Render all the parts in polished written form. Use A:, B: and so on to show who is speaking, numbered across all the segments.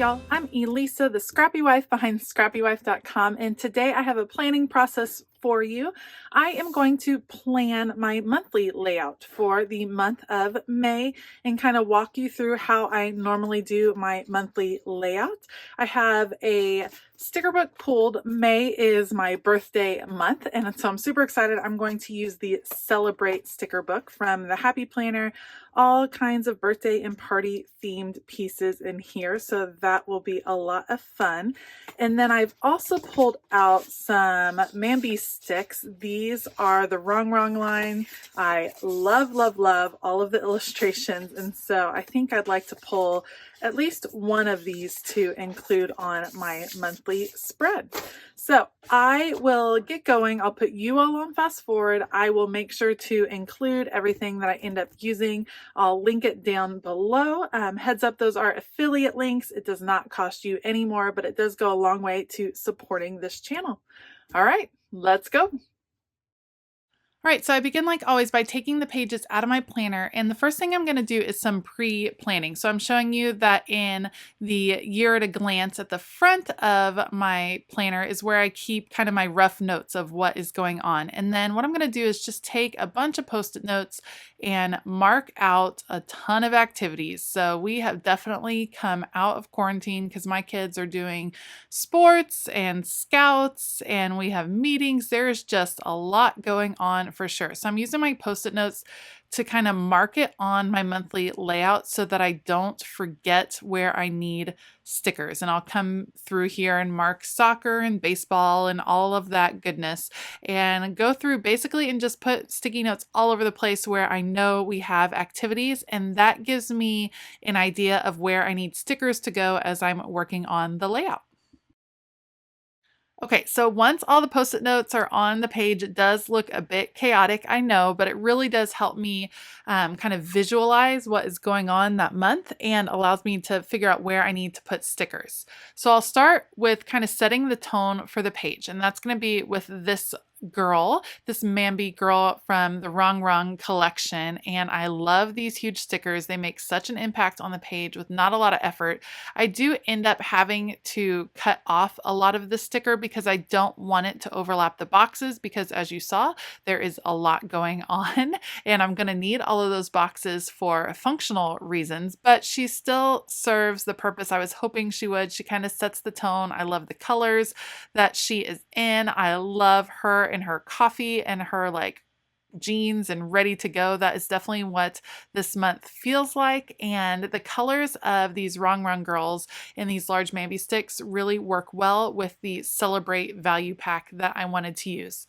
A: y'all, I'm Elisa, the Scrappy Wife behind ScrappyWife.com, and today I have a planning process for you. I am going to plan my monthly layout for the month of May and kind of walk you through how I normally do my monthly layout. I have a sticker book pulled. May is my birthday month, and so I'm super excited. I'm going to use the Celebrate sticker book from the Happy Planner. All kinds of birthday and party themed pieces in here, so that will be a lot of fun. And then I've also pulled out some MAMBI sticks. These are the Rongrong line. I love, love, love all of the illustrations, and so I think I'd like to pull at least one of these to include on my monthly spread. So I will get going. I'll put you all on fast forward. I will make sure to include everything that I end up using. I'll link it down below. Heads up, those are affiliate links. It does not cost you any more, but it does go a long way to supporting this channel. All right, let's go. All right, so I begin like always by taking the pages out of my planner, and the first thing I'm going to do is some pre-planning. So I'm showing you that in the year at a glance at the front of my planner is where I keep kind of my rough notes of what is going on. And then what I'm going to do is just take a bunch of post-it notes and mark out a ton of activities. So we have definitely come out of quarantine because my kids are doing sports and scouts and we have meetings. There's just a lot going on for sure. So I'm using my post-it notes to kind of mark it on my monthly layout so that I don't forget where I need stickers. And I'll come through here and mark soccer and baseball and all of that goodness and go through basically and just put sticky notes all over the place where I know we have activities. And that gives me an idea of where I need stickers to go as I'm working on the layout. Okay, so once all the post-it notes are on the page, it does look a bit chaotic, I know, but it really does help me kind of visualize what is going on that month and allows me to figure out where I need to put stickers. So I'll start with kind of setting the tone for the page, and that's going to be with this girl, this MAMBI girl from the Rongrong collection, and I love these huge stickers. They make such an impact on the page with not a lot of effort. I do end up having to cut off a lot of the sticker because I don't want it to overlap the boxes because, as you saw, there is a lot going on and I'm going to need all of those boxes for functional reasons, but she still serves the purpose I was hoping she would. She kind of sets the tone. I love the colors that she is in. I love her and her coffee and her like jeans and ready to go. That is definitely what this month feels like. And the colors of these Rongrong girls in these large MAMBI sticks really work well with the Celebrate value pack that I wanted to use.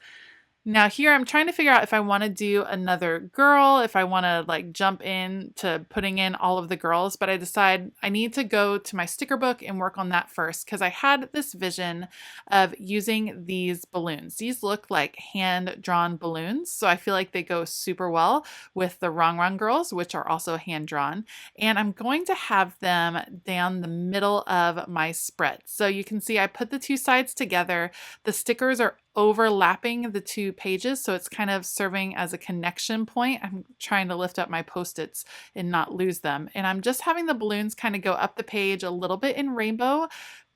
A: Now here I'm trying to figure out if I want to do another girl, if I want to like jump in to putting in all of the girls, but I decide I need to go to my sticker book and work on that first because I had this vision of using these balloons. These look like hand-drawn balloons, so I feel like they go super well with the Rongrong girls, which are also hand-drawn, and I'm going to have them down the middle of my spread. So you can see I put the two sides together. The stickers are overlapping the two pages, so it's kind of serving as a connection point. I'm trying to lift up my post-its and not lose them. And I'm just having the balloons kind of go up the page a little bit in rainbow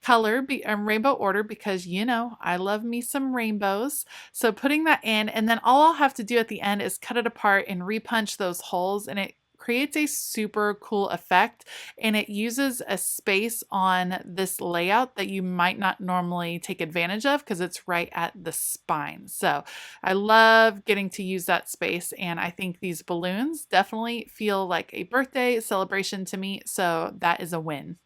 A: color, rainbow order, because you know, I love me some rainbows. So putting that in, and then all I'll have to do at the end is cut it apart and repunch those holes, and it creates a super cool effect, and it uses a space on this layout that you might not normally take advantage of because it's right at the spine. So I love getting to use that space, and I think these balloons definitely feel like a birthday celebration to me, so that is a win.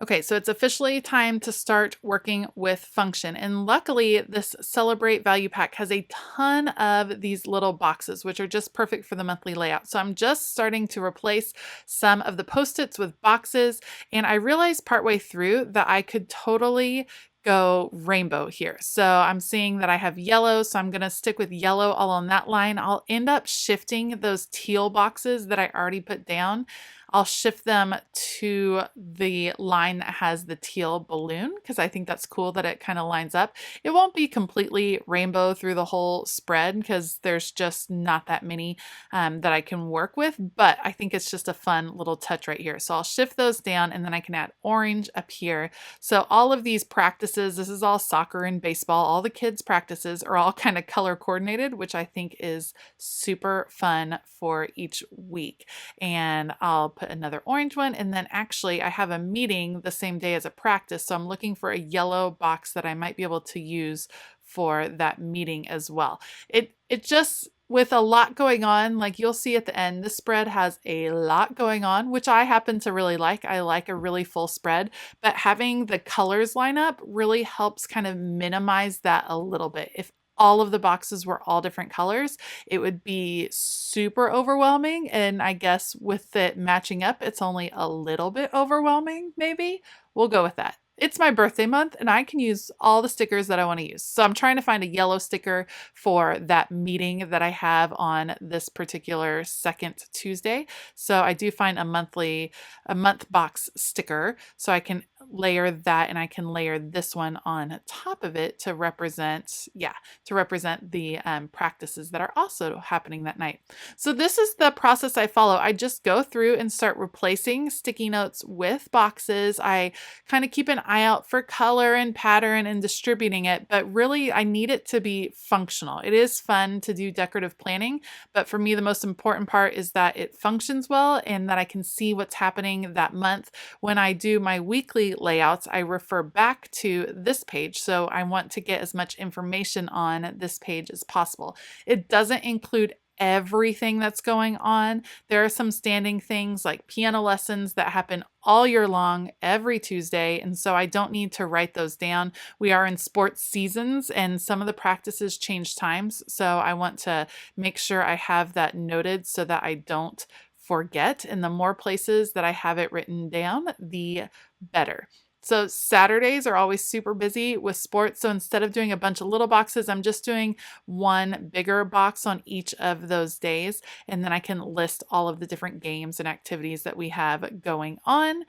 A: Okay, so it's officially time to start working with function. And luckily, this Celebrate Value Pack has a ton of these little boxes, which are just perfect for the monthly layout. So I'm just starting to replace some of the Post-its with boxes. And I realized partway through that I could totally go rainbow here. So I'm seeing that I have yellow, so I'm going to stick with yellow all on that line. I'll end up shifting those teal boxes that I already put down. I'll shift them to the line that has the teal balloon because I think that's cool that it kind of lines up. It won't be completely rainbow through the whole spread because there's just not that many that I can work with, but I think it's just a fun little touch right here. So I'll shift those down and then I can add orange up here. So all of these practices, this is all soccer and baseball, all the kids' practices are all kind of color coordinated, which I think is super fun for each week. And I'll put another orange one. And then actually I have a meeting the same day as a practice. So I'm looking for a yellow box that I might be able to use for that meeting as well. It just, with a lot going on, like you'll see at the end, this spread has a lot going on, which I happen to really like. I like a really full spread, but having the colors line up really helps kind of minimize that a little bit. If all of the boxes were all different colors, it would be super overwhelming. And I guess with it matching up, it's only a little bit overwhelming, maybe. We'll go with that. It's my birthday month and I can use all the stickers that I want to use. So I'm trying to find a yellow sticker for that meeting that I have on this particular second Tuesday. So I do find a month box sticker. So I can layer that and I can layer this one on top of it to represent, the practices that are also happening that night. So this is the process I follow. I just go through and start replacing sticky notes with boxes. I kind of keep an eye out for color and pattern and distributing it, but really I need it to be functional. It is fun to do decorative planning, but for me, the most important part is that it functions well and that I can see what's happening that month. When I do my weekly layouts, I refer back to this page. So I want to get as much information on this page as possible. It doesn't include everything that's going on. There are some standing things like piano lessons that happen all year long, every Tuesday. And so I don't need to write those down. We are in sports seasons and some of the practices change times. So I want to make sure I have that noted so that I don't forget. And the more places that I have it written down, the better. So Saturdays are always super busy with sports. So instead of doing a bunch of little boxes, I'm just doing one bigger box on each of those days. And then I can list all of the different games and activities that we have going on.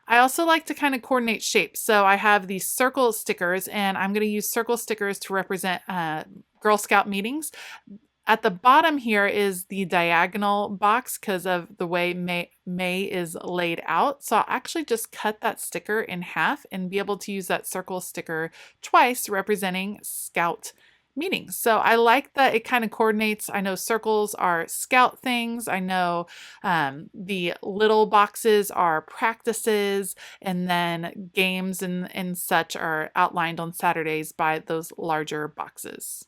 A: I also like to kind of coordinate shapes. So I have these circle stickers and I'm going to use circle stickers to represent Girl Scout meetings. At the bottom here is the diagonal box because of the way May is laid out. So I'll actually just cut that sticker in half and be able to use that circle sticker twice representing Scout meetings. So I like that it kind of coordinates. I know circles are Scout things. I know the little boxes are practices, and then games and such are outlined on Saturdays by those larger boxes.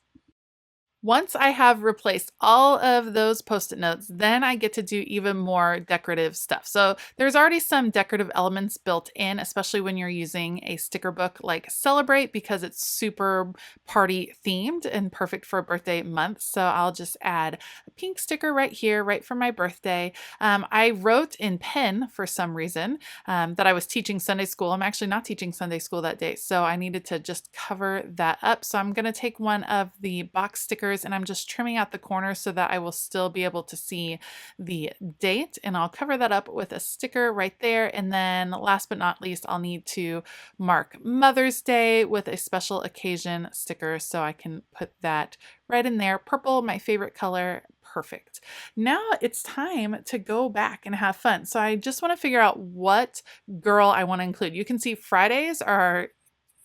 A: Once I have replaced all of those Post-it notes, then I get to do even more decorative stuff. So there's already some decorative elements built in, especially when you're using a sticker book like Celebrate because it's super party themed and perfect for a birthday month. So I'll just add a pink sticker right here, right for my birthday. I wrote in pen for some reason that I was teaching Sunday school. I'm actually not teaching Sunday school that day, so I needed to just cover that up. So I'm going to take one of the box stickers and I'm just trimming out the corners so that I will still be able to see the date, and I'll cover that up with a sticker right there. And then last but not least, I'll need to mark Mother's Day with a special occasion sticker, so I can put that right in there. Purple, my favorite color. Perfect. Now it's time to go back and have fun. So I just want to figure out what girl I want to include. You can see Fridays are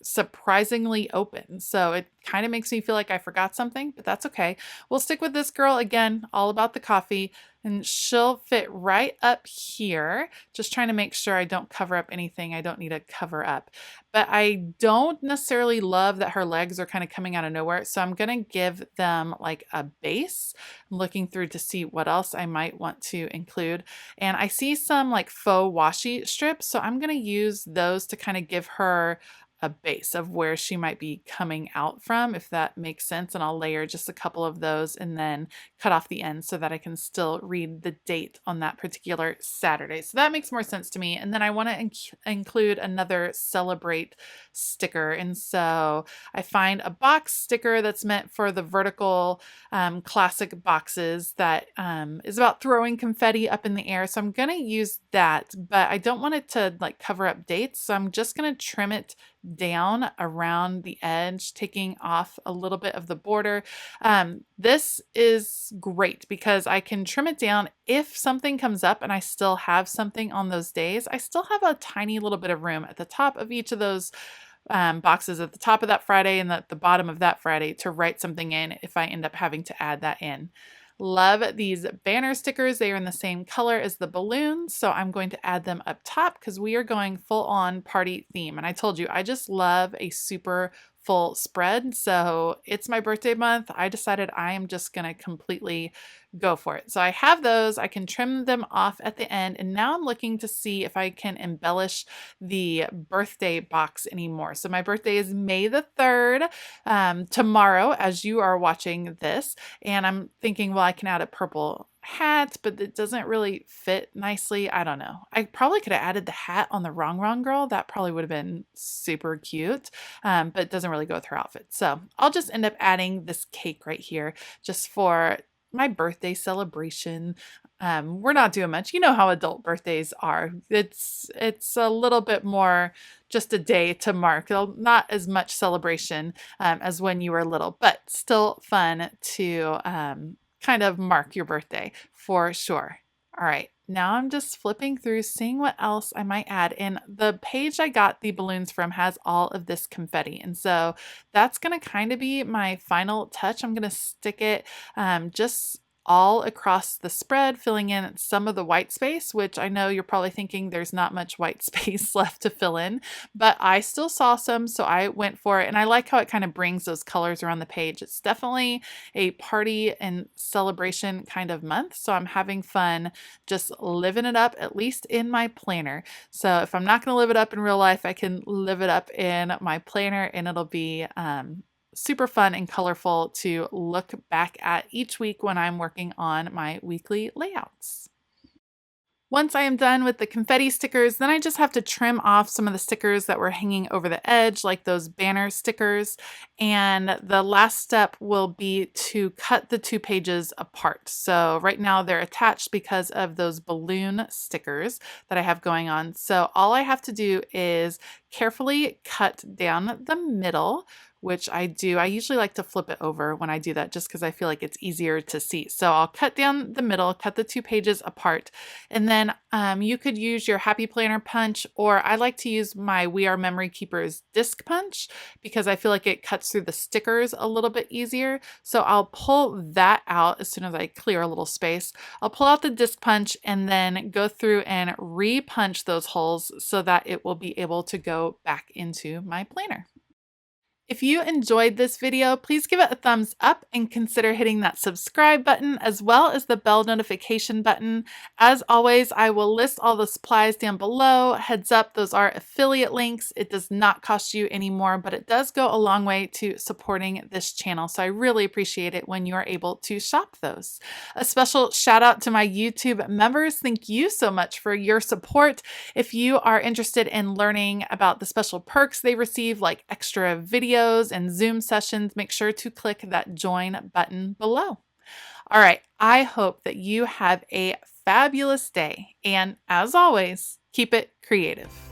A: surprisingly open. So it kind of makes me feel like I forgot something, but that's okay. We'll stick with this girl again, all about the coffee, and she'll fit right up here. Just trying to make sure I don't cover up anything I don't need to cover up. But I don't necessarily love that her legs are kind of coming out of nowhere. So I'm going to give them like a base. I'm looking through to see what else I might want to include. And I see some like faux washi strips. So I'm going to use those to kind of give her a base of where she might be coming out from, if that makes sense. And I'll layer just a couple of those and then cut off the end so that I can still read the date on that particular Saturday. So that makes more sense to me. And then I want to include another celebrate sticker. And so I find a box sticker that's meant for the vertical classic boxes that is about throwing confetti up in the air. So I'm going to use that, but I don't want it to like cover up dates. So I'm just going to trim it down around the edge, taking off a little bit of the border. This is great because I can trim it down if something comes up and I still have something on those days. I still have a tiny little bit of room at the top of each of those boxes, at the top of that Friday and at the bottom of that Friday, to write something in if I end up having to add that in. Love these banner stickers. They are in the same color as the balloons, so I'm going to add them up top because we are going full on party theme. And I told you, I just love a super full spread. So it's my birthday month. I decided I am just going to completely go for it. So I have those. I can trim them off at the end. And now I'm looking to see if I can embellish the birthday box anymore. So my birthday is May the 3rd, tomorrow, as you are watching this. And I'm thinking, well, I can add a purple hat, but it doesn't really fit nicely. I don't know. I probably could have added the hat on the Rongrong girl. That probably would have been super cute, but it doesn't really go with her outfit. So I'll just end up adding this cake right here just for my birthday celebration. We're not doing much. You know how adult birthdays are. It's a little bit more just a day to mark. Not as much celebration as when you were little, but still fun to kind of mark your birthday for sure. All right, now I'm just flipping through, seeing what else I might add. And the page I got the balloons from has all of this confetti. And so that's going to kind of be my final touch. I'm going to stick it just all across the spread, filling in some of the white space, which I know you're probably thinking there's not much white space left to fill in, but I still saw some, so I went for it. And I like how it kind of brings those colors around the page. It's definitely a party and celebration kind of month, so I'm having fun just living it up, at least in my planner. So if I'm not going to live it up in real life, I can live it up in my planner, and it'll be super fun and colorful to look back at each week when I'm working on my weekly layouts. Once I am done with the confetti stickers, then I just have to trim off some of the stickers that were hanging over the edge, like those banner stickers. And the last step will be to cut the 2 pages apart. So right now they're attached because of those balloon stickers that I have going on. So all I have to do is carefully cut down the middle, which I do. I usually like to flip it over when I do that just because I feel like it's easier to see. So I'll cut down the middle, cut the 2 pages apart, and then you could use your Happy Planner punch, or I like to use my We Are Memory Keepers disc punch because I feel like it cuts through the stickers a little bit easier. So I'll pull that out as soon as I clear a little space. I'll pull out the disc punch and then go through and re-punch those holes so that it will be able to go back into my planner. If you enjoyed this video, please give it a thumbs up and consider hitting that subscribe button as well as the bell notification button. As always, I will list all the supplies down below. Heads up, those are affiliate links. It does not cost you any more, but it does go a long way to supporting this channel. So I really appreciate it when you are able to shop those. A special shout out to my YouTube members. Thank you so much for your support. If you are interested in learning about the special perks they receive, like extra videos and Zoom sessions, make sure to click that join button below. All right, I hope that you have a fabulous day, and as always, keep it creative.